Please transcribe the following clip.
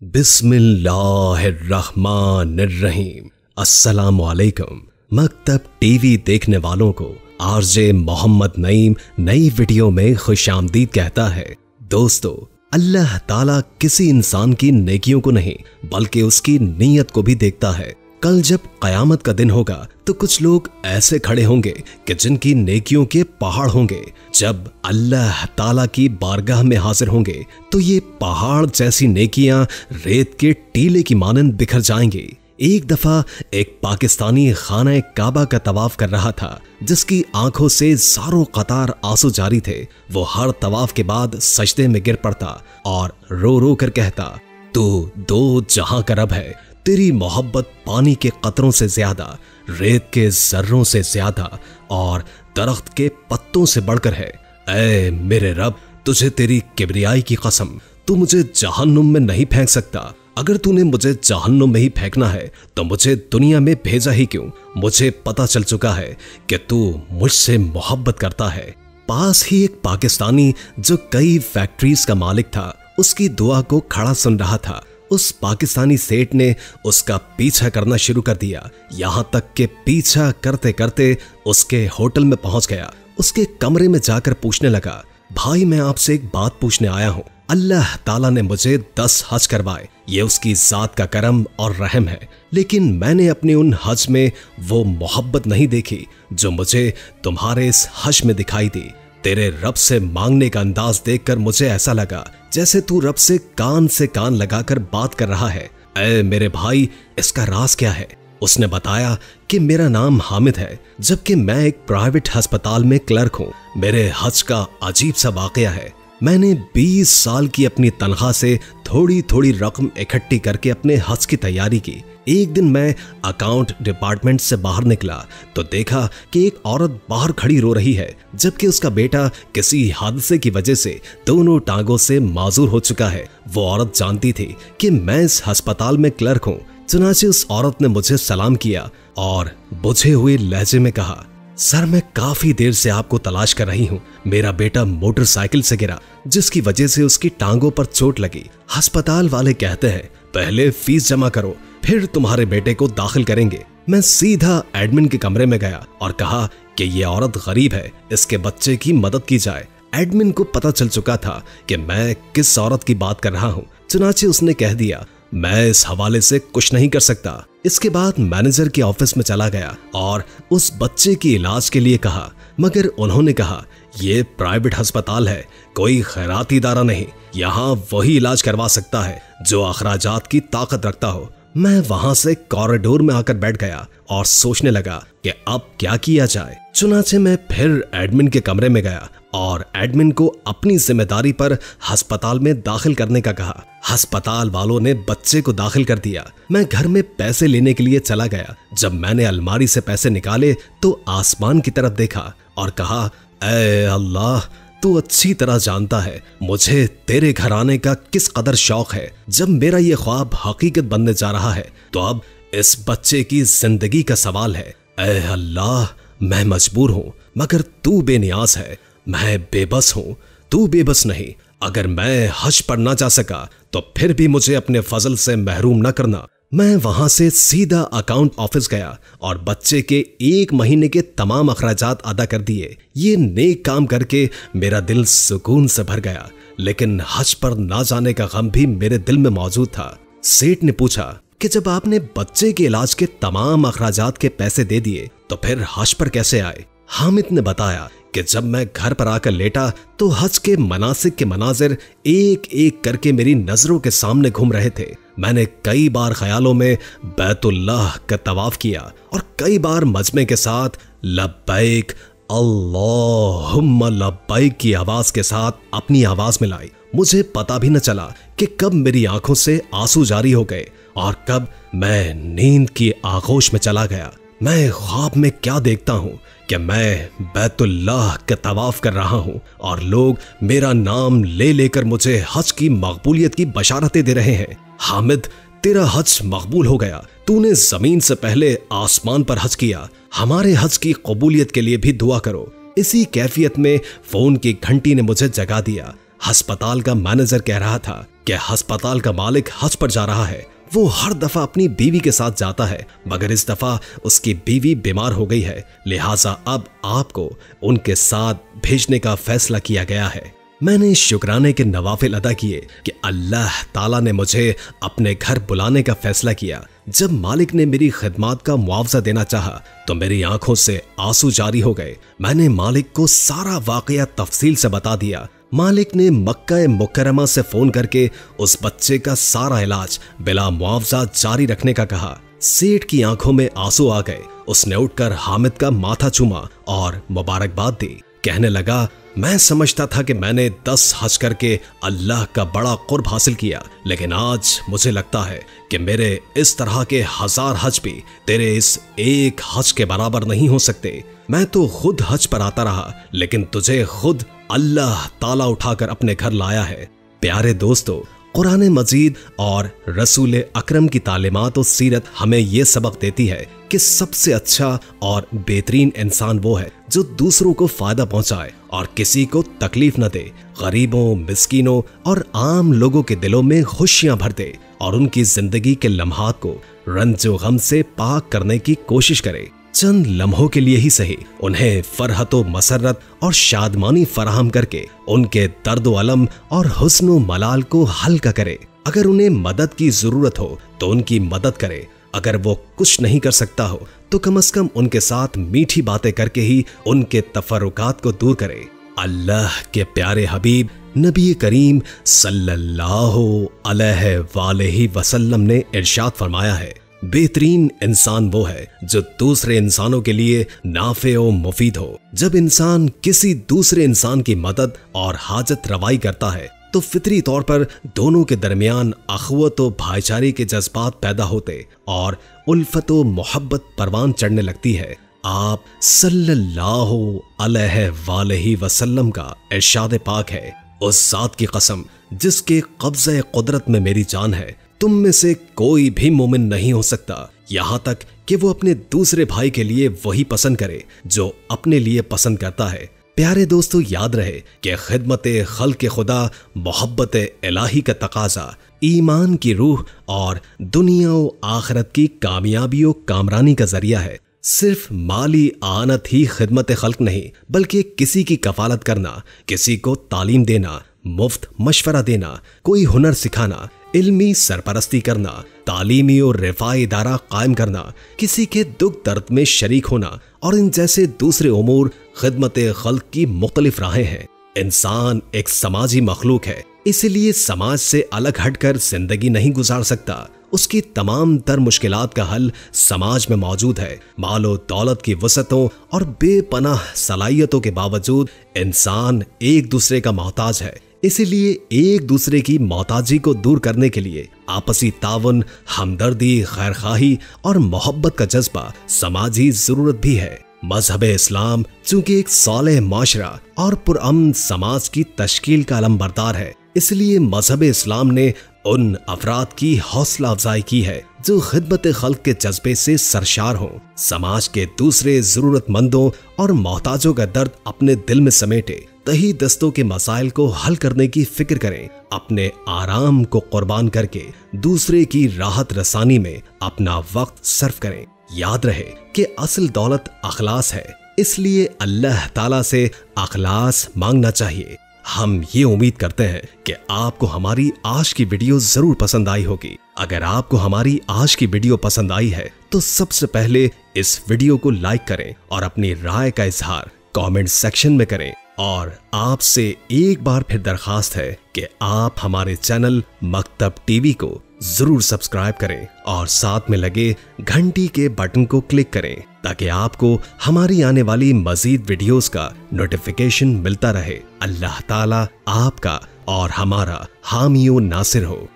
बिस्मिल्लाहिर्रहमानिर्रहीम। अस्सलामुअलैकुम। मकतब टीवी देखने वालों को आरजे मोहम्मद नईम नई वीडियो में खुशामदीद कहता है। दोस्तों, अल्लाह ताला किसी इंसान की नेकियों को नहीं बल्कि उसकी नीयत को भी देखता है। कल जब कयामत का दिन होगा तो कुछ लोग ऐसे खड़े होंगे कि जिनकी नेकियों के पहाड़ होंगे। जब अल्लाह ताला की बारगाह में हाजिर होंगे तो ये पहाड़ जैसी नेकियां रेत के टीले की मानंद बिखर जाएंगी। एक दफा एक पाकिस्तानी खाना काबा का तवाफ कर रहा था, जिसकी आंखों से ज़ारों कतार आंसू जारी थे। वो हर तवाफ के बाद सजदे में गिर पड़ता और रो रो कर कहता, तू दो जहां का रब है, तेरी मोहब्बत पानी के कतरों से ज्यादा, रेत के जर्रों से ज्यादा और दरख्त के पत्तों से बढ़कर है। ऐ मेरे रब, तुझे तेरी किबरियाई की कसम, तू मुझे जहन्नुम में नहीं फेंक सकता। अगर तूने मुझे जहन्नुम में ही फेंकना है तो मुझे दुनिया में भेजा ही क्यों? मुझे पता चल चुका है कि तू मुझसे मोहब्बत करता है। पास ही एक पाकिस्तानी जो कई फैक्ट्रीज का मालिक था, उसकी दुआ को खड़ा सुन रहा था। उस पाकिस्तानी सेठ ने उसका पीछा करना शुरू कर दिया, यहां तक कि पीछा करते करते उसके होटल में पहुंच गया। उसके कमरे में जाकर पूछने लगा, भाई मैं आपसे एक बात पूछने आया हूं। अल्लाह ताला ने मुझे 10 हज करवाए, ये उसकी जात का करम और रहम है, लेकिन मैंने अपने उन हज में वो मोहब्बत नहीं देखी जो मुझे तुम्हारे इस हज में दिखाई दी। तेरे रब से मांगने का अंदाज देखकर मुझे ऐसा लगा जैसे तू रब से कान लगाकर बात कर रहा है। ऐ मेरे भाई, इसका राज क्या है? उसने बताया कि मेरा नाम हामिद है, जबकि मैं एक प्राइवेट अस्पताल में क्लर्क हूँ। मेरे हज का अजीब सा वाकया है। मैंने 20 साल की अपनी तनख्वाह से थोड़ी थोड़ी रकम इकट्ठी करके अपने हज की तैयारी की। एक दिन मैं अकाउंट डिपार्टमेंट से बाहर निकला तो देखा कि एक औरत बाहर खड़ी रो रही है, जबकि उसका बेटा किसी हादसे की वजह से दोनों टांगों से माजूर हो चुका है। वो औरत जानती थी कि मैं इस अस्पताल में क्लर्क हूँ। चुनाचे उस औरत ने मुझे सलाम किया और बुझे हुए लहजे में कहा, सर मैं काफी देर से आपको तलाश कर रही हूँ। मेरा बेटा मोटरसाइकिल से गिरा, जिसकी वजह से उसकी टांगों पर चोट लगी। अस्पताल वाले कहते हैं पहले फीस जमा करो, फिर तुम्हारे बेटे को दाखिल करेंगे। मैं सीधा एडमिन के कमरे में गया और कहा कि ये औरत गरीब है, इसके बच्चे की मदद की जाए। एडमिन को पता चल चुका था कि मैं किस औरत की बात कर रहा हूँ, चुनाचे उसने कह दिया, मैं इस हवाले से कुछ नहीं कर सकता। इसके बाद मैनेजर के ऑफिस में चला गया और उस बच्चे की इलाज के लिए कहा, मगर उन्होंने कहा ये प्राइवेट अस्पताल है, कोई खैराती इदारा नहीं। यहाँ वही इलाज करवा सकता है जो अखराजात की ताकत रखता हो। मैं वहां से कॉरिडोर में आकर बैठ गया और सोचने लगा कि अब क्या किया जाए। चुनाचे मैं फिर एडमिन के कमरे में गया और एडमिन को अपनी जिम्मेदारी पर अस्पताल में दाखिल करने का कहा। अस्पताल वालों ने बच्चे को दाखिल कर दिया। मैं घर में पैसे लेने के लिए चला गया। जब मैंने अलमारी से पैसे निकाले तो आसमान की तरफ देखा और कहा, ऐ अल्लाह, तू अच्छी तरह जानता है मुझे तेरे घर आने का किस कदर शौक है। जब मेरा ये ख्वाब हकीकत बनने जा रहा है तो अब इस बच्चे की जिंदगी का सवाल है। ऐ अल्लाह, मैं मजबूर हूँ मगर तू बेनियाज है। मैं बेबस हूँ, तू बेबस नहीं। अगर मैं हज पर ना जा सका तो फिर भी मुझे अपने फजल से महरूम न करना। मैं वहां से सीधा अकाउंट ऑफिस गया और बच्चे के 1 महीने के तमाम अखराजात अदा कर दिए। ये नेक काम करके मेरा दिल सुकून से भर गया, लेकिन हज पर ना जाने का गम भी मेरे दिल में मौजूद था। सेठ ने पूछा कि जब आपने बच्चे के इलाज के तमाम अखराजात के पैसे दे दिए तो फिर हज पर कैसे आए? हामिद ने बताया कि जब मैं घर पर आकर लेटा तो हज के मनासिक के मनाजिर एक एक करके मेरी नजरों के सामने घूम रहे थे। मैंने कई बार ख्यालों में बैतुल्लाह का तवाफ किया और कई बार मजमे के साथ लब्बैक अल्लाहुम्मा लब्बैक की आवाज के साथ अपनी आवाज मिलाई। मुझे पता भी न चला कि कब मेरी आंखों से आंसू जारी हो गए और कब मैं नींद की आगोश में चला गया। मैं ख्वाब में क्या देखता हूँ कि मैं बैतुल्लाह का तवाफ कर रहा हूँ और लोग मेरा नाम ले लेकर मुझे हज की मकबूलियत की बशारतें दे रहे हैं। हामिद, तेरा हज मकबूल हो गया। तूने जमीन से पहले आसमान पर हज किया। हमारे हज की कबूलियत के लिए भी दुआ करो। इसी कैफियत में फोन की घंटी ने मुझे जगा दिया। अस्पताल का मैनेजर कह रहा था कि अस्पताल का मालिक हज पर जा रहा है। वो हर दफा अपनी बीवी के साथ जाता है, मगर इस दफा उसकी बीवी बीमार हो गई है, लिहाजा अब आपको उनके साथ भेजने का फैसला किया गया है। मैंने शुक्राने के नवाफिल अदा किए कि अल्लाह ताला ने मुझे अपने घर बुलाने का फैसला किया। जब मालिक ने मेरी खिदमत का मुआवजा देना चाहा तो मेरी आंखों से आंसू जारी हो गए। मैंने मालिक को सारा वाकया तफसील से बता दिया। मालिक ने मक्का मुकर्रमा से फोन करके उस बच्चे का सारा इलाज बिला मुआवजा जारी रखने का कहा। सेठ की आंखों में आंसू आ गए। उसने उठकर हामिद का माथा चूमा और मुबारकबाद दी। कहने लगा, मैं समझता था कि मैंने 10 हज करके अल्लाह का बड़ा कुर्ब हासिल किया, लेकिन आज मुझे लगता है कि मेरे इस तरह के 1000 हज भी तेरे इस एक हज के बराबर नहीं हो सकते। मैं तो खुद हज पर आता रहा, लेकिन तुझे खुद अल्लाह ताला उठाकर अपने घर लाया है। प्यारे दोस्तों, कुरान मजीद और रसूल अकरम की तालीमात और सीरत हमें यह सबक देती है कि सबसे अच्छा और बेहतरीन इंसान वो है जो दूसरों को फायदा पहुंचाए और किसी को तकलीफ न दे, गरीबों, मिस्कीनों और आम लोगों के दिलों में खुशियां भर दे और उनकी जिंदगी के लम्हात को रंजो गम से पाक करने की कोशिश करे। चंद लम्हों के लिए ही सही उन्हें फरहतो मसरत और शादमानी फराहम करके उनके दर्दो अलम और हुस्नो मलाल को हल्का करे। अगर उन्हें मदद की जरूरत हो तो उनकी मदद करे। अगर वो कुछ नहीं कर सकता हो तो कम से कम उनके साथ मीठी बातें करके ही उनके तफर्रुकात को दूर करे। अल्लाह के प्यारे हबीब नबी करीम सल्लल्लाहु अलैहि वसल्लम ने इरशाद फरमाया है, बेहतरीन इंसान वो है जो दूसरे इंसानों के लिए नाफे और मुफीद हो। जब इंसान किसी दूसरे इंसान की मदद और हाजत रवाई करता है तो फितरी तौर पर दोनों के दरमियान अखवत व भाईचारे के जज्बात पैदा होते और उल्फत व मोहब्बत परवान चढ़ने लगती है। आप सल्लल्लाहु अलैहि वसल्लम का इरशाद पाक है, उस जात की कसम जिसके कब्ज़े कुदरत में मेरी जान है, तुम में से कोई भी मोमिन नहीं हो सकता यहाँ तक कि वो अपने दूसरे भाई के लिए वही पसंद करे जो अपने लिए पसंद करता है। प्यारे दोस्तों, याद रहे कि खिदमत खल्क़ खुदा मोहब्बत इलाही का तकाजा, ईमान की रूह और दुनिया व आखिरत की कामयाबी व कामरानी का जरिया है। सिर्फ माली आनत ही खिदमत खल्क़ नहीं, बल्कि किसी की कफालत करना, किसी को तालीम देना, मुफ्त मशवरा देना, कोई हुनर सिखाना, इल्मी सरपरस्ती करना, तालीमी और रिफाई इदारा कायम करना, किसी के दुख दर्द में शरीक होना और इन जैसे दूसरे उमूर खिदमत खल्क़ की मुख्तलिफ राहें हैं। इंसान एक समाजी मखलूक है, इसलिए समाज से अलग हटकर जिंदगी नहीं गुजार सकता। उसकी तमाम तर मुश्किलात का हल समाज में मौजूद है। मालो दौलत की वसतों और बेपनाह सलाहियतों के बावजूद इंसान एक दूसरे का मोहताज है। इसीलिए एक दूसरे की मोहताजी को दूर करने के लिए आपसी तावन, हमदर्दी, खैरखाही और मोहब्बत का जज्बा समाजी जरूरत भी है। मजहब इस्लाम चूंकि एक सालेह माशरा और पुरअमन समाज की तश्कील का अलमबरदार है, इसलिए मजहब इस्लाम ने उन अफराद की हौसला अफजाई की है जो खिदमत खल्क़ के जज्बे से सरशार हों, समाज के दूसरे जरूरतमंदों और मोहताजों का दर्द अपने दिल में समेटे, तही दस्तों के मसाइल को हल करने की फिक्र करें, अपने आराम को कुर्बान करके दूसरे की राहत रसानी में अपना वक्त सर्फ करें। याद रहे कि असल दौलत अखलास है, इसलिए अल्लाह ताला से अखलास मांगना चाहिए। हम ये उम्मीद करते हैं कि आपको हमारी आज की वीडियो जरूर पसंद आई होगी। अगर आपको हमारी आज की वीडियो पसंद आई है तो सबसे पहले इस वीडियो को लाइक करें और अपनी राय का इजहार कमेंट सेक्शन में करें। और आपसे एक बार फिर दरखास्त है कि आप हमारे चैनल मकतब टीवी को जरूर सब्सक्राइब करें और साथ में लगे घंटी के बटन को क्लिक करें ताकि आपको हमारी आने वाली मजीद वीडियोस का नोटिफिकेशन मिलता रहे। अल्लाह ताला आपका और हमारा हामी व नासिर हो।